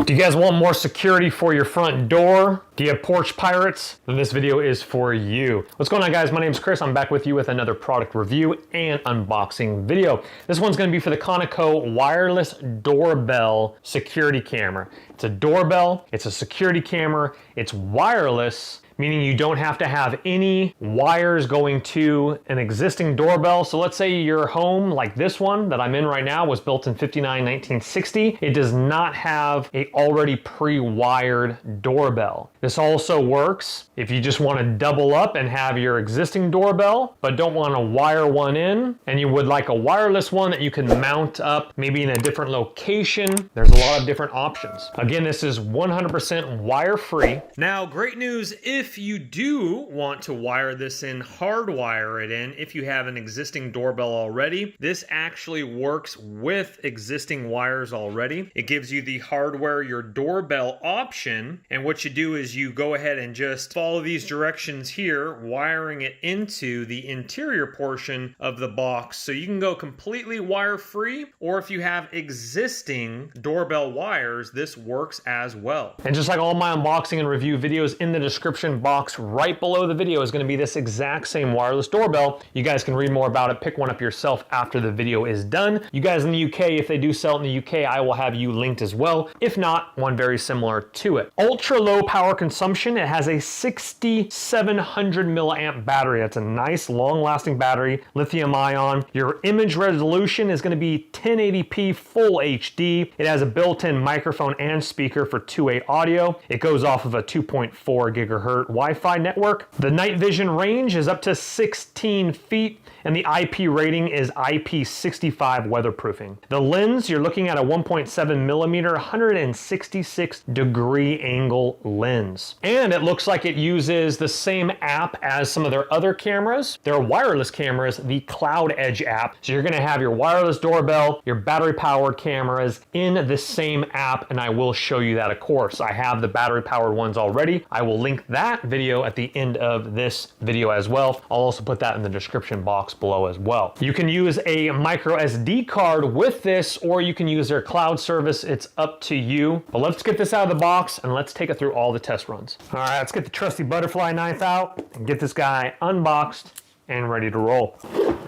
Do you guys want more security for your front door? Do you have porch pirates? Then this video is for you. What's going on, guys? My name is Chris. I'm back with you with another product review and unboxing video. This one's going to be for the Conico wireless doorbell security camera. It's a doorbell, it's a security camera, it's wireless, meaning you don't have to have any wires going to an existing doorbell. So let's say your home, like this one that I'm in right now, was built in 1960. It does not have a already pre-wired doorbell. This also works if you just want to double up and have your existing doorbell, but don't want to wire one in, and you would like a wireless one that you can mount up maybe in a different location. There's a lot of different options. Again, this is 100% wire-free. Now, great news if you do want to wire this in, hardwire it in, if you have an existing doorbell already, this actually works with existing wires already. It gives you the hardware your doorbell option, and what you do is you go ahead and just follow these directions here, wiring it into the interior portion of the box. So you can go completely wire free, or if you have existing doorbell wires, this works as well. And just like all my unboxing and review videos, in the description box right below the video is going to be this exact same wireless doorbell. You guys can read more about it, pick one up yourself after the video is done. You guys in the UK, if they do sell it in the UK, I will have you linked as well. If not, one very similar to it. Ultra low power consumption. It has a 6,700 milliamp battery. That's a nice long lasting battery, lithium ion. Your image resolution is going to be 1080p full HD. It has a built-in microphone and speaker for two-way audio. It goes off of a 2.4 gigahertz Wi-Fi network. The night vision range is up to 16 feet, and the IP rating is IP65 weatherproofing. The lens, you're looking at a 1.7 millimeter, 166 degree angle lens. And it looks like it uses the same app as some of their other cameras. Their wireless cameras, the Cloud Edge app. So you're gonna have your wireless doorbell, your battery powered cameras in the same app, and I will show you that, of course. I have the battery powered ones already. I will link that video at the end of this video as well. I'll also put that in the description box below as well. You can use a micro SD card with this, or you can use their cloud service. It's up to you. But let's get this out of the box and let's take it through all the test runs. All right, let's get the trusty butterfly knife out and get this guy unboxed and ready to roll.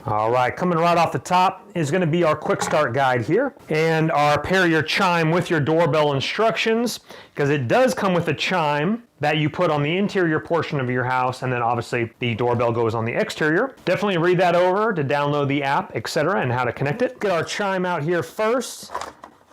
All right, coming right off the top is going to be our quick start guide here, and our pair your chime with your doorbell instructions, because it does come with a chime that you put on the interior portion of your house, and then obviously the doorbell goes on the exterior. Definitely read that over to download the app, etc., and how to connect it. Get our chime out here first,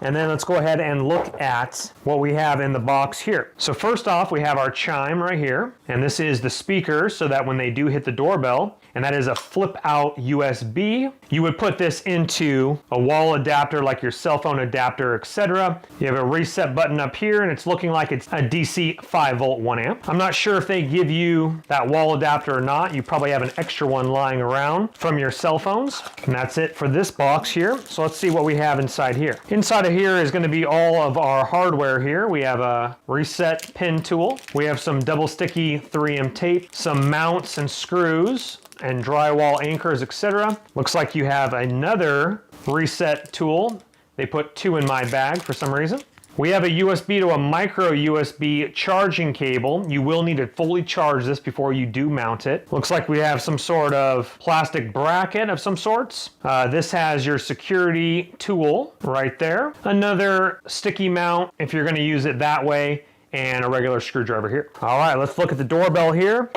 and then let's go ahead and look at what we have in the box here. So first off, we have our chime right here, and this is the speaker so that when they do hit the doorbell, and that is a flip out USB. You would put this into a wall adapter like your cell phone adapter, etc. You have a reset button up here, and it's looking like it's a DC 5 volt 1 amp. I'm not sure if they give you that wall adapter or not. You probably have an extra one lying around from your cell phones. And that's it for this box here. So let's see what we have inside here. Inside of here is going to be all of our hardware here. We have a reset pin tool. We have some double sticky 3M tape, some mounts and screws, and drywall anchors, etc. Looks like you have another reset tool. They put two in my bag for some reason. We have a USB to a micro USB charging cable. You will need to fully charge this before you do mount it. Looks like we have some sort of plastic bracket of some sorts. This has your security tool right there. Another sticky mount if you're going to use it that way, and a regular screwdriver here. All right, let's look at the doorbell here.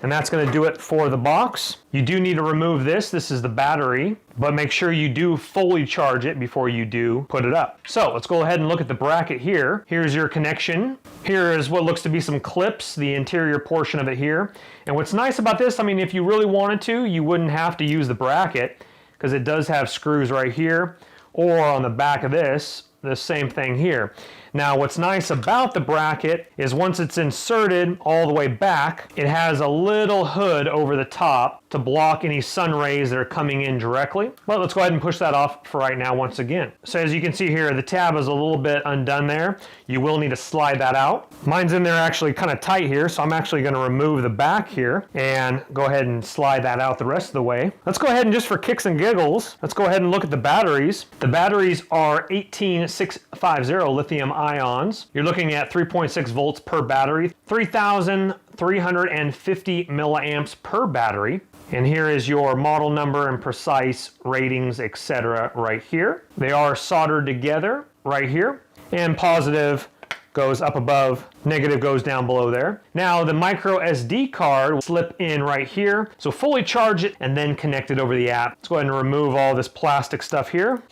And that's going to do it for the box. You do need to remove this. This is the battery, but make sure you do fully charge it before you do put it up. So let's go ahead and look at the bracket here. Here's your connection. Here is what looks to be some clips, the interior portion of it here. And what's nice about this, I mean, if you really wanted to, you wouldn't have to use the bracket, because it does have screws right here, or on the back of this, the same thing here. Now, what's nice about the bracket is once it's inserted all the way back, it has a little hood over the top to block any sun rays that are coming in directly. But let's go ahead and push that off for right now once again. So as you can see here, the tab is a little bit undone there. You will need to slide that out. Mine's in there actually kind of tight here, so I'm actually going to remove the back here and go ahead and slide that out the rest of the way. Let's go ahead and, just for kicks and giggles, let's go ahead and look at the batteries. The batteries are 18650 lithium ions. You're looking at 3.6 volts per battery, 3,350 milliamps per battery. And here is your model number and precise ratings, etc. right here. They are soldered together right here, and positive goes up above, negative goes down below there. Now the micro SD card will slip in right here. So fully charge it and then connect it over the app. Let's go ahead and remove all this plastic stuff here,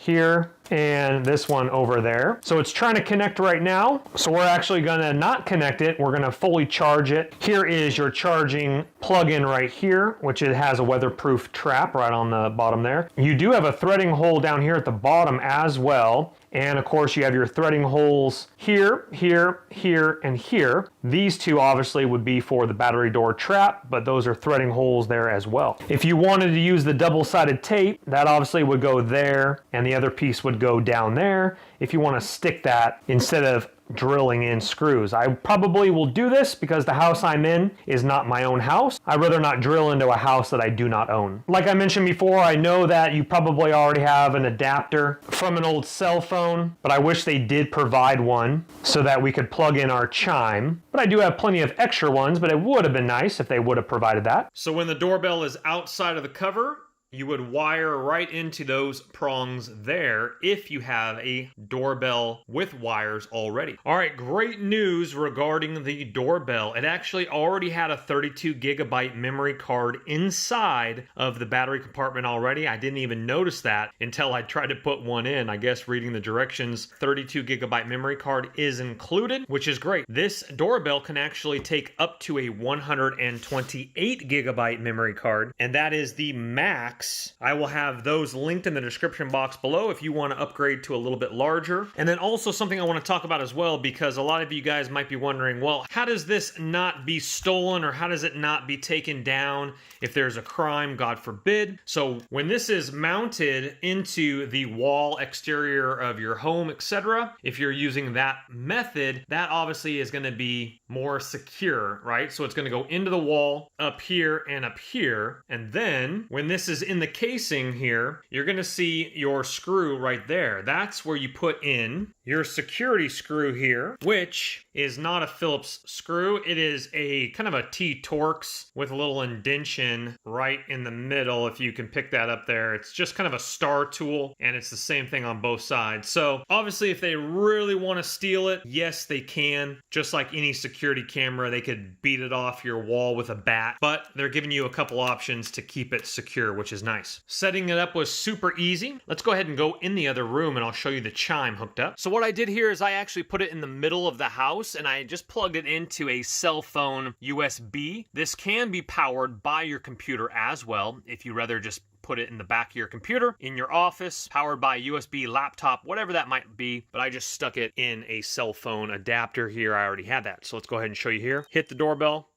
and this one over there. So it's trying to connect right now. So we're actually gonna not connect it. We're gonna fully charge it. Here is your charging plug-in right here, which it has a weatherproof trap right on the bottom there. You do have a threading hole down here at the bottom as well. And of course you have your threading holes here, here, here, and here. These two obviously would be for the battery door trap, but those are threading holes there as well. If you wanted to use the double-sided tape, that obviously would go there, and the other piece would go down there if you want to stick that instead of drilling in screws. I probably will do this because the house I'm in is not my own house. I'd rather not drill into a house that I do not own. Like I mentioned before, I know that you probably already have an adapter from an old cell phone, but I wish they did provide one so that we could plug in our Chime. But I do have plenty of extra ones, but it would have been nice if they would have provided that. So when the doorbell is outside of the cover, you would wire right into those prongs there if you have a doorbell with wires already. All right, great news regarding the doorbell. It actually already had a 32 gigabyte memory card inside of the battery compartment already. I didn't even notice that until I tried to put one in. I guess reading the directions, 32 gigabyte memory card is included, which is great. This doorbell can actually take up to a 128 gigabyte memory card, and that is the max. I will have those linked in the description box below if you want to upgrade to a little bit larger. And then also something I want to talk about as well, because a lot of you guys might be wondering, well, how does this not be stolen, or how does it not be taken down if there's a crime, God forbid? So when this is mounted into the wall exterior of your home, etc., if you're using that method, that obviously is going to be more secure, right? So it's going to go into the wall up here and up here. And then when this is in the casing here, you're going to see your screw right there. That's where you put in your security screw here, which is not a Phillips screw. It is a kind of a T-Torx with a little indention right in the middle. If you can pick that up there, it's just kind of a star tool, and it's the same thing on both sides. So obviously if they really want to steal it, yes, they can. Just like any security camera, they could beat it off your wall with a bat, but they're giving you a couple options to keep it secure, which is nice. Setting it up was super easy. Let's go ahead and go in the other room and I'll show you the Chime hooked up. So what I did here is I actually put it in the middle of the house and I just plugged it into a cell phone USB. This can be powered by your computer as well, if you rather just put it in the back of your computer, in your office, powered by USB, laptop, whatever that might be. But I just stuck it in a cell phone adapter here. I already had that. So let's go ahead and show you here. Hit the doorbell.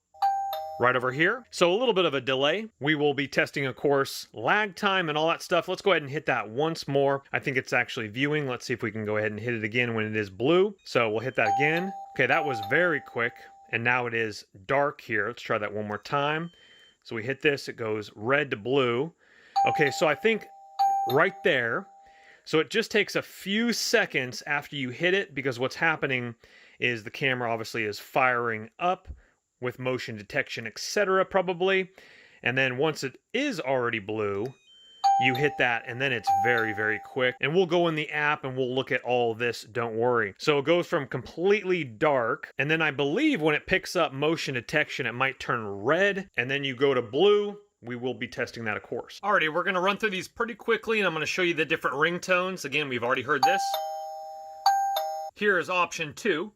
Right over here. So a little bit of a delay. We will be testing, of course, lag time and all that stuff. Let's go ahead and hit that once more. I think it's actually viewing. Let's see if we can go ahead and hit it again when it is blue. So we'll hit that again. Okay, that was very quick. And now it is dark here. Let's try that one more time. So we hit this, it goes red to blue. Okay, so I think right there. So it just takes a few seconds after you hit it, because what's happening is the camera obviously is firing up with motion detection, etc., probably. And then once it is already blue, you hit that, and then it's very, very quick. And we'll go in the app and we'll look at all this, don't worry. So it goes from completely dark, and then I believe when it picks up motion detection, it might turn red, and then you go to blue. We will be testing that, of course. Alrighty, we're gonna run through these pretty quickly, and I'm gonna show you the different ringtones. Again, we've already heard this. Here is option 2.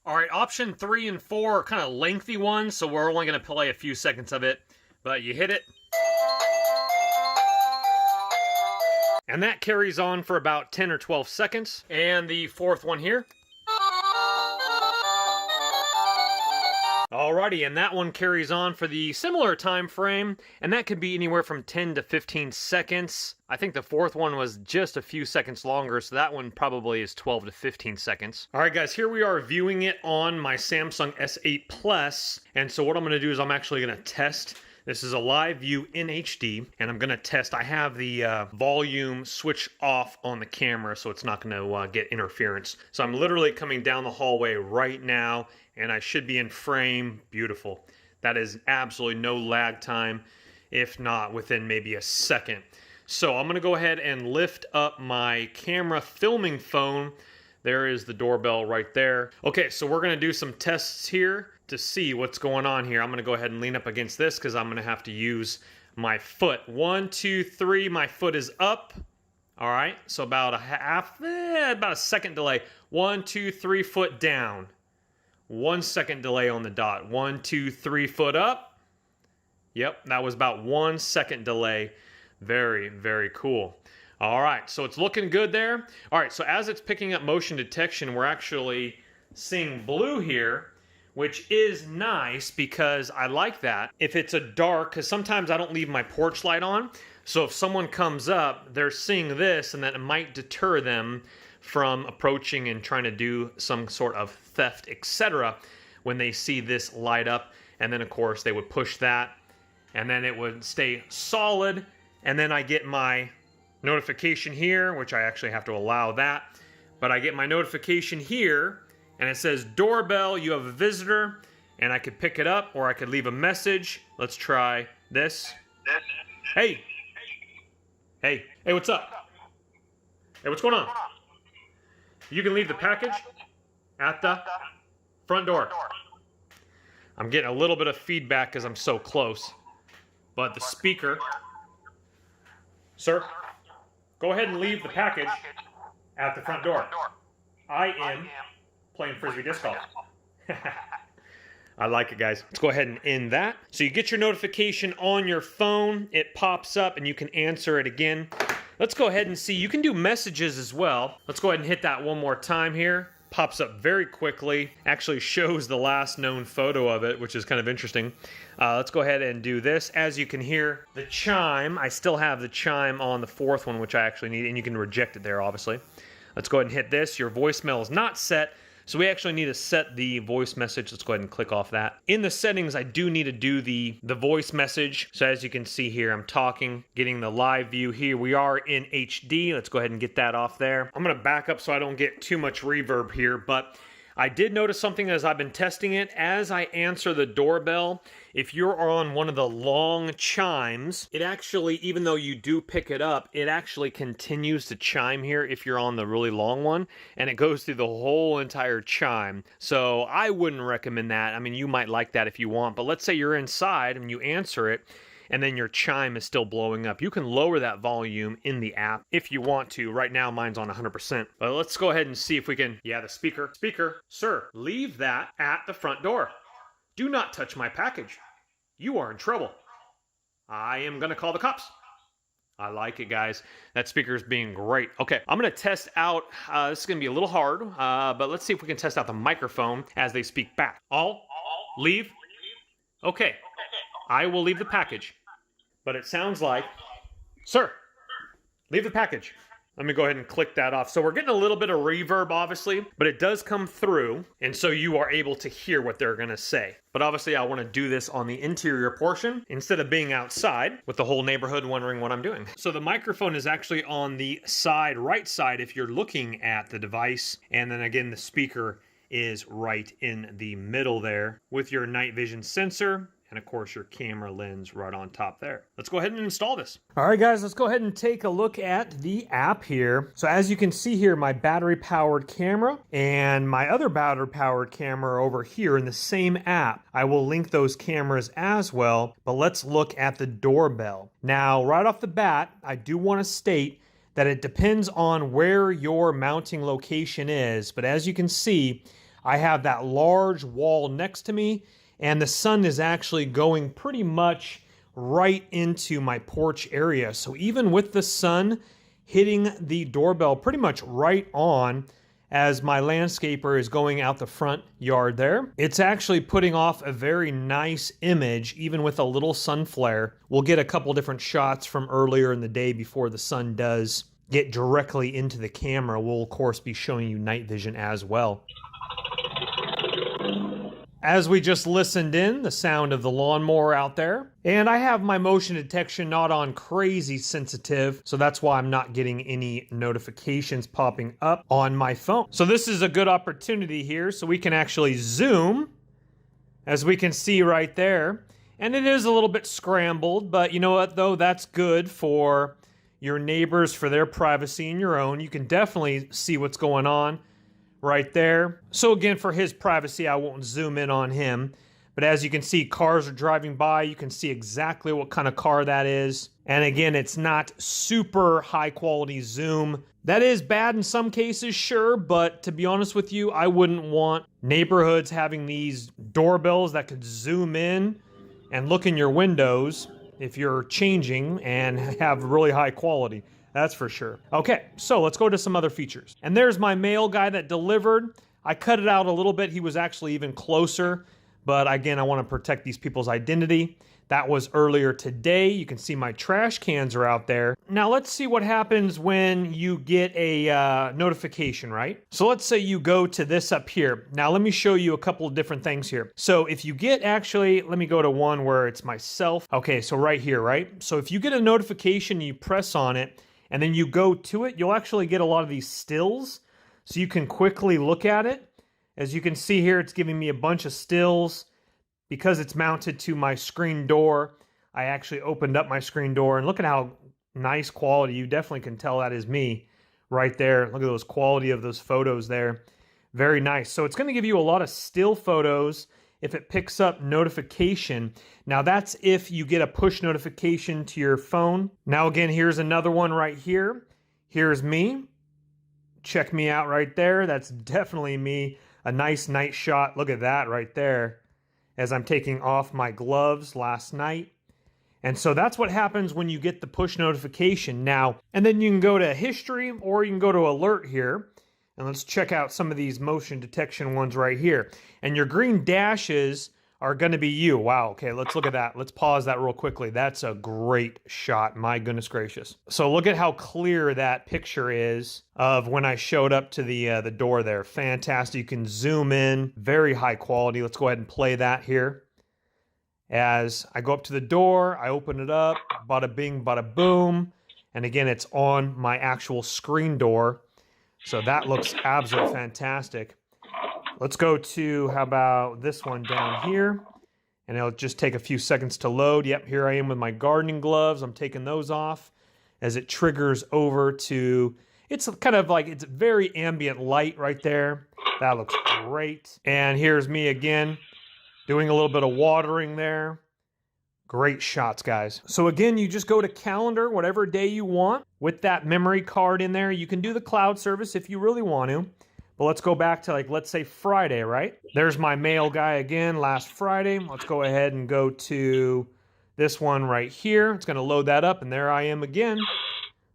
All right, option 3 and 4 are kind of lengthy ones, so we're only going to play a few seconds of it. But you hit it. And that carries on for about 10 or 12 seconds. And the fourth one here. Alrighty, and that one carries on for the similar time frame, and that could be anywhere from 10 to 15 seconds. I think the fourth one was just a few seconds longer, so that one probably is 12 to 15 seconds. Alright guys, here we are viewing it on my Samsung S8 Plus, and so what I'm going to do is I'm actually going to test This is a live view in HD, and I'm gonna test. I have the volume switch off on the camera, so it's not gonna get interference. So I'm literally coming down the hallway right now, and I should be in frame. Beautiful. That is absolutely no lag time, if not within maybe a second. So I'm gonna go ahead and lift up my camera filming phone. There is the doorbell right there. Okay, so we're gonna do some tests here to see what's going on here. I'm gonna go ahead and lean up against this because I'm gonna have to use my foot. 1, 2, 3, my foot is up. All right, so about about a second delay. 1, 2, 3, foot down. 1 second delay on the dot. 1, 2, 3, foot up. Yep, that was about 1 second delay. Very, very cool. All right, so it's looking good there. All right, so as it's picking up motion detection, we're actually seeing blue here, which is nice because I like that. If it's a dark, because sometimes I don't leave my porch light on, so if someone comes up, they're seeing this, and then it might deter them from approaching and trying to do some sort of theft, etc. when they see this light up. And then, of course, they would push that, and then it would stay solid, and then I get my notification here, which I actually have to allow that, but I get my notification here, and it says, doorbell, you have a visitor, and I could pick it up, or I could leave a message. Let's try this. Hey. Hey. Hey, what's up? Hey, what's going on? You can leave the package at the front door. I'm getting a little bit of feedback because I'm so close, but the speaker... Sir, go ahead and leave the package at the front door. I am playing Frisbee disc golf. I like it, guys. Let's go ahead and end that. So you get your notification on your phone. It pops up and you can answer it again. Let's go ahead and see. You can do messages as well. Let's go ahead and hit that one more time here. Pops up very quickly. Actually shows the last known photo of it, which is kind of interesting. Let's go ahead and do this. As you can hear, the chime. I still have the chime on the fourth one, which I actually need, and you can reject it there, obviously. Let's go ahead and hit this. Your voicemail is not set, so we actually need to set the voice message. Let's go ahead and click off that. In the settings, I do need to do the voice message. So as you can see here, I'm talking, getting the live view here. We are in HD. Let's go ahead and get that off there. I'm gonna back up so I don't get too much reverb here, but I did notice something as I've been testing it. As I answer the doorbell, if you're on one of the long chimes, it actually, even though you do pick it up, it actually continues to chime here if you're on the really long one, and it goes through the whole entire chime. So I wouldn't recommend that. I mean, you might like that if you want, but let's say you're inside and you answer it, and then your chime is still blowing up. You can lower that volume in the app if you want to. Right now, mine's on 100%. But let's go ahead and see if we can, yeah, the speaker. Speaker, sir, leave that at the front door. Do not touch my package. You are in trouble. I am gonna call the cops. I like it, guys. That speaker is being great. Okay, I'm gonna test out, this is gonna be a little hard, but let's see if we can test out the microphone as they speak back. All, leave. Okay, I will leave the package. But it sounds like, sir, leave the package. Let me go ahead and click that off. So we're getting a little bit of reverb, obviously, but it does come through, and so you are able to hear what they're gonna say. But obviously I wanna do this on the interior portion instead of being outside with the whole neighborhood wondering what I'm doing. So the microphone is actually on the side, right side, if you're looking at the device. And then again, the speaker is right in the middle there with your night vision sensor. And of course your camera lens right on top there. Let's go ahead and install this. All right, guys, let's go ahead and take a look at the app here. So as you can see here, my battery powered camera and my other battery powered camera over here in the same app. I will link those cameras as well, but let's look at the doorbell. Now, right off the bat, I do want to state that it depends on where your mounting location is. But as you can see, I have that large wall next to me, and the sun is actually going pretty much right into my porch area. So even with the sun hitting the doorbell pretty much right on as my landscaper is going out the front yard there, it's actually putting off a very nice image even with a little sun flare. We'll get a couple different shots from earlier in the day before the sun does get directly into the camera. We'll of course be showing you night vision as well. As we just listened in, the sound of the lawnmower out there. And I have my motion detection not on crazy sensitive, so that's why I'm not getting any notifications popping up on my phone. So this is a good opportunity here so we can actually zoom, as we can see right there. And it is a little bit scrambled, but you know what though? That's good for your neighbors, for their privacy and your own. You can definitely see what's going on right there. So again, for his privacy, I won't zoom in on him. But as you can see, cars are driving by. You can see exactly what kind of car that is. And again, it's not super high quality zoom. That is bad in some cases, sure, but to be honest with you, I wouldn't want neighborhoods having these doorbells that could zoom in and look in your windows if you're changing and have really high quality. That's for sure. Okay, so let's go to some other features. And there's my mail guy that delivered. I cut it out a little bit. He was actually even closer. But again, I want to protect these people's identity. That was earlier today. You can see my trash cans are out there. Now let's see what happens when you get a notification, right? So let's say you go to this up here. Now let me show you a couple of different things here. So if you get actually, let me go to one where it's myself. Okay, so right here, right? So if you get a notification, you press on it, and then you go to it, you'll actually get a lot of these stills, so you can quickly look at it. As you can see here, it's giving me a bunch of stills. Because it's mounted to my screen door, I actually opened up my screen door, and look at how nice quality. You definitely can tell that is me right there. Look at those quality of those photos there. Very nice. So it's going to give you a lot of still photos if it picks up notification. Now that's if you get a push notification to your phone. Now again, here's another one right here. Here's me. Check me out right there. That's definitely me. A nice night shot. Look at that right there as I'm taking off my gloves last night. And so that's what happens when you get the push notification. Now, and then you can go to history or you can go to alert here. And let's check out some of these motion detection ones right here. And your green dashes are going to be you. Wow, okay, let's look at that. Let's pause that real quickly. That's a great shot, my goodness gracious. So look at how clear that picture is of when I showed up to the door there. Fantastic, you can zoom in, very high quality. Let's go ahead and play that here. As I go up to the door, I open it up, bada bing, bada boom. And again, it's on my actual screen door. So that looks absolutely fantastic. Let's go to, how about this one down here? And it'll just take a few seconds to load. Yep, here I am with my gardening gloves. I'm taking those off as it triggers over to, it's kind of like, it's very ambient light right there. That looks great. And here's me again, doing a little bit of watering there. Great shots, guys. So again, you just go to calendar, whatever day you want. With that memory card in there, you can do the cloud service if you really want to. But let's go back to, like, let's say Friday, right? There's my mail guy again, last Friday. Let's go ahead and go to this one right here. It's gonna load that up, and there I am again.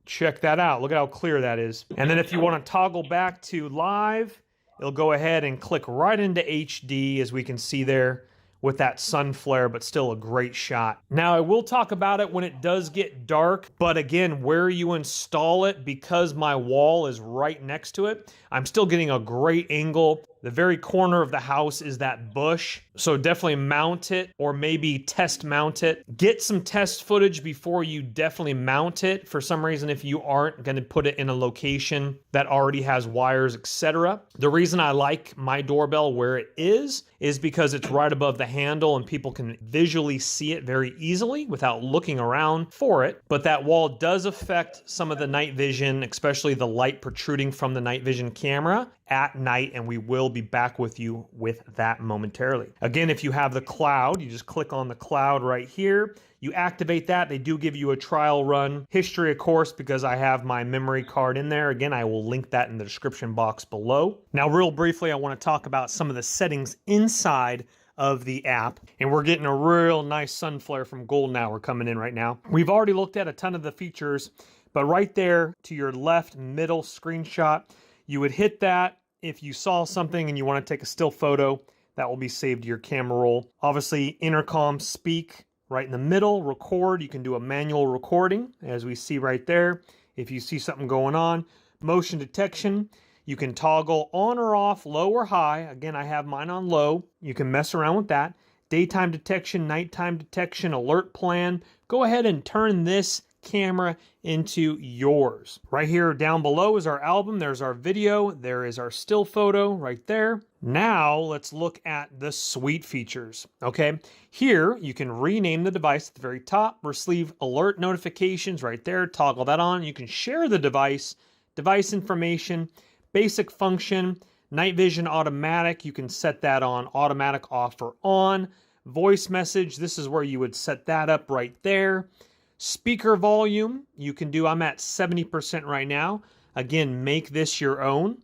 Check that out. Look at how clear that is. And then if you want to toggle back to live, it'll go ahead and click right into HD, as we can see there, with that sun flare, but still a great shot. Now, I will talk about it when it does get dark, but again, where you install it, because my wall is right next to it, I'm still getting a great angle. The very corner of the house is that bush, so definitely mount it, or maybe test mount it. Get some test footage before you definitely mount it, for some reason, if you aren't gonna put it in a location that already has wires, etc. The reason I like my doorbell where it is because it's right above the handle and people can visually see it very easily without looking around for it. But that wall does affect some of the night vision, especially the light protruding from the night vision camera at night, and we will be back with you with that momentarily. Again, if you have the cloud, you just click on the cloud right here. You activate that. They do give you a trial run history, of course, because I have my memory card in there. Again, I will link that in the description box below. Now, real briefly, I want to talk about some of the settings inside of the app, and we're getting a real nice sun flare from Golden Hour coming in right now. We've already looked at a ton of the features, but right there to your left middle screenshot, you would hit that. If you saw something and you want to take a still photo, that will be saved to your camera roll. Obviously, intercom speak right in the middle, record. You can do a manual recording, as we see right there. If you see something going on, motion detection, You can toggle on or off, low or high. Again, I have mine on low. You can mess around with that. Daytime detection, nighttime detection, alert plan. Go ahead and turn this camera into yours. Right here down below is our album. There's our video. There is our still photo right there. Now let's look at the suite features. Okay, here you can rename the device at the very top, receive alert notifications right there, toggle that on. You can share the device, device information, basic function, night vision automatic. You can set that on automatic, off or on. Voice message, this is where you would set that up right there. Speaker volume, you can do, I'm at 70% right now. Again, make this your own.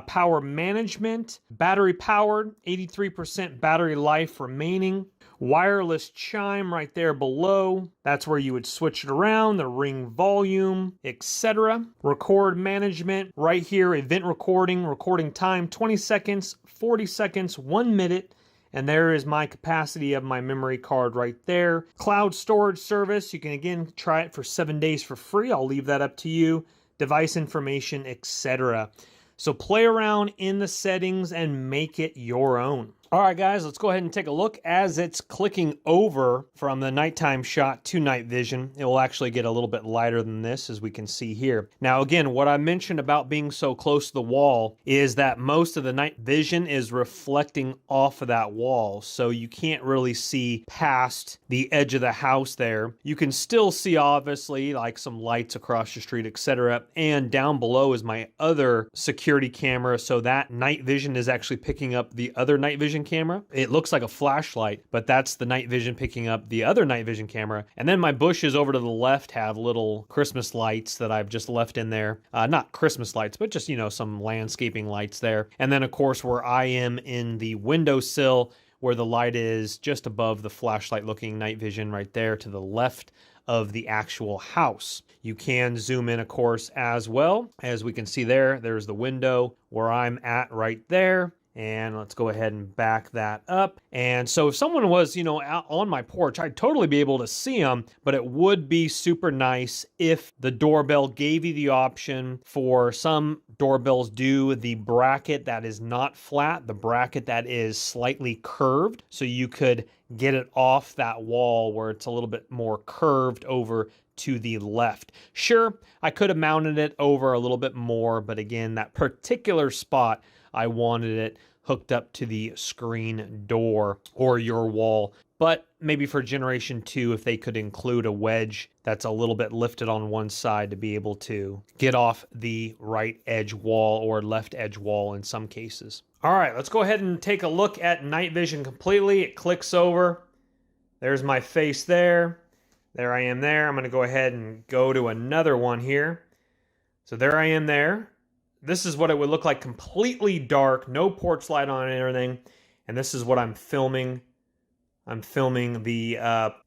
Power management, battery powered, 83% battery life remaining. Wireless chime right there below. That's where you would switch it around, the ring volume, etc. Record management right here, event recording, recording time 20 seconds, 40 seconds, 1 minute. And there is my capacity of my memory card right there. Cloud storage service, you can again try it for 7 days for free. I'll leave that up to you. Device information, etc. So play around in the settings and make it your own. All right, guys, let's go ahead and take a look as it's clicking over from the nighttime shot to night vision. It will actually get a little bit lighter than this, as we can see here. Now, again, what I mentioned about being so close to the wall is that most of the night vision is reflecting off of that wall, so you can't really see past the edge of the house there. You can still see, obviously, like some lights across the street, etc. And down below is my other security camera, so that night vision is actually picking up the other night vision camera. It looks like a flashlight, but that's the night vision picking up the other night vision camera. And then my bushes over to the left have little Christmas lights that I've just left in there. Not Christmas lights, but just, you know, some landscaping lights there. And then, of course, where I am in the windowsill, where the light is just above the flashlight looking night vision right there to the left of the actual house. You can zoom in, of course, as well. As we can see there, there's the window where I'm at right there. And let's go ahead and back that up. And so if someone was, you know, out on my porch, I'd totally be able to see them, but it would be super nice if the doorbell gave you the option. For some doorbells do the bracket that is not flat, the bracket that is slightly curved, so you could get it off that wall where it's a little bit more curved over to the left. Sure, I could have mounted it over a little bit more, but again, that particular spot, I wanted it hooked up to the screen door or your wall. But maybe for generation 2, if they could include a wedge that's a little bit lifted on one side to be able to get off the right edge wall or left edge wall in some cases. All right, let's go ahead and take a look at night vision completely. It clicks over. There's my face there. There I am there. I'm going to go ahead and go to another one here. So there I am there. This is what it would look like, completely dark, no porch light on and everything. And this is what I'm filming. I'm filming the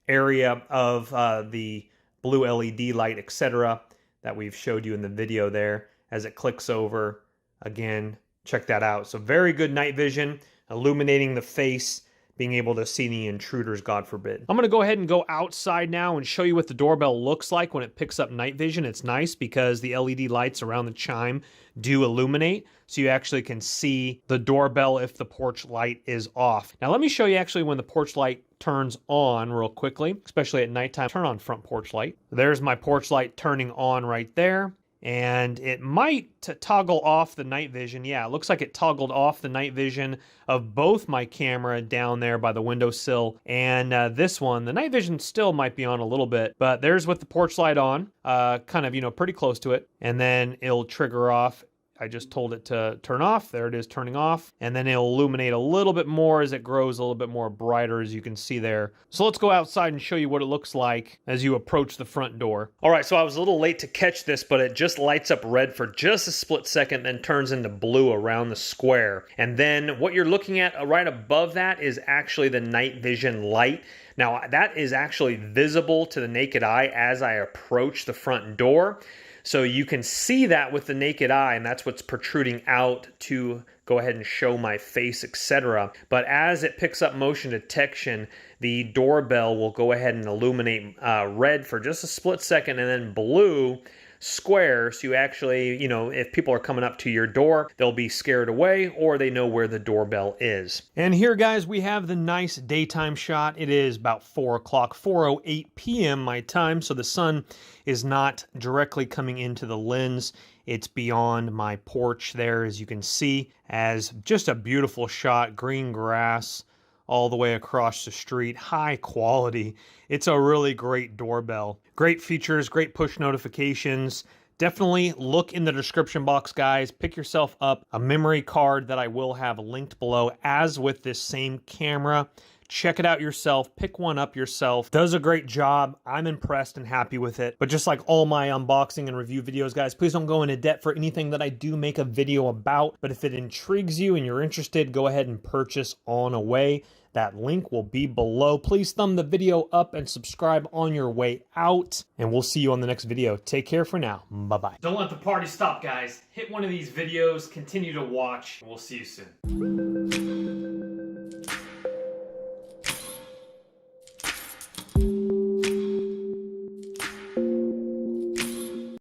area of the blue LED light, etc. that we've showed you in the video there. As it clicks over, again, check that out. So very good night vision, illuminating the face, being able to see the intruders, God forbid. I'm going to go ahead and go outside now and show you what the doorbell looks like when it picks up night vision. It's nice because the LED lights around the chime do illuminate, so you actually can see the doorbell if the porch light is off. Now let me show you actually when the porch light turns on real quickly, especially at nighttime. Turn on front porch light. There's my porch light turning on right there. And it might toggle off the night vision. Yeah, it looks like it toggled off the night vision of both my camera down there by the windowsill and this one. The night vision still might be on a little bit, but there's with the porch light on, kind of, you know, pretty close to it. And then it'll trigger off. I just told it to turn off. There it is, turning off. And then it'll illuminate a little bit more as it grows a little bit more brighter, as you can see there. So let's go outside and show you what it looks like as you approach the front door. All right, so I was a little late to catch this, but it just lights up red for just a split second, then turns into blue around the square. And then what you're looking at right above that is actually the night vision light. Now, that is actually visible to the naked eye as I approach the front door. So you can see that with the naked eye, and that's what's protruding out to go ahead and show my face, etc. But as it picks up motion detection, the doorbell will go ahead and illuminate red for just a split second and then blue. square, so you actually, you know, if people are coming up to your door, they'll be scared away or they know where the doorbell is. And here, guys, we have the nice daytime shot. It is about 4 o'clock, 4:08 p.m. my time, so the sun is not directly coming into the lens. It's beyond my porch there, as you can see, as just a beautiful shot, green grass all the way across the street, high quality. It's a really great doorbell. Great features, great push notifications. Definitely look in the description box, guys. Pick yourself up a memory card that I will have linked below, as with this same camera. Check it out yourself, pick one up yourself. Does a great job. I'm impressed and happy with it. But just like all my unboxing and review videos, guys, please don't go into debt for anything that I do make a video about. But if it intrigues you and you're interested, go ahead and purchase on away. That link will be below. Please thumb the video up and subscribe on your way out. And we'll see you on the next video. Take care for now. Bye-bye. Don't let the party stop, guys. Hit one of these videos, continue to watch, and we'll see you soon.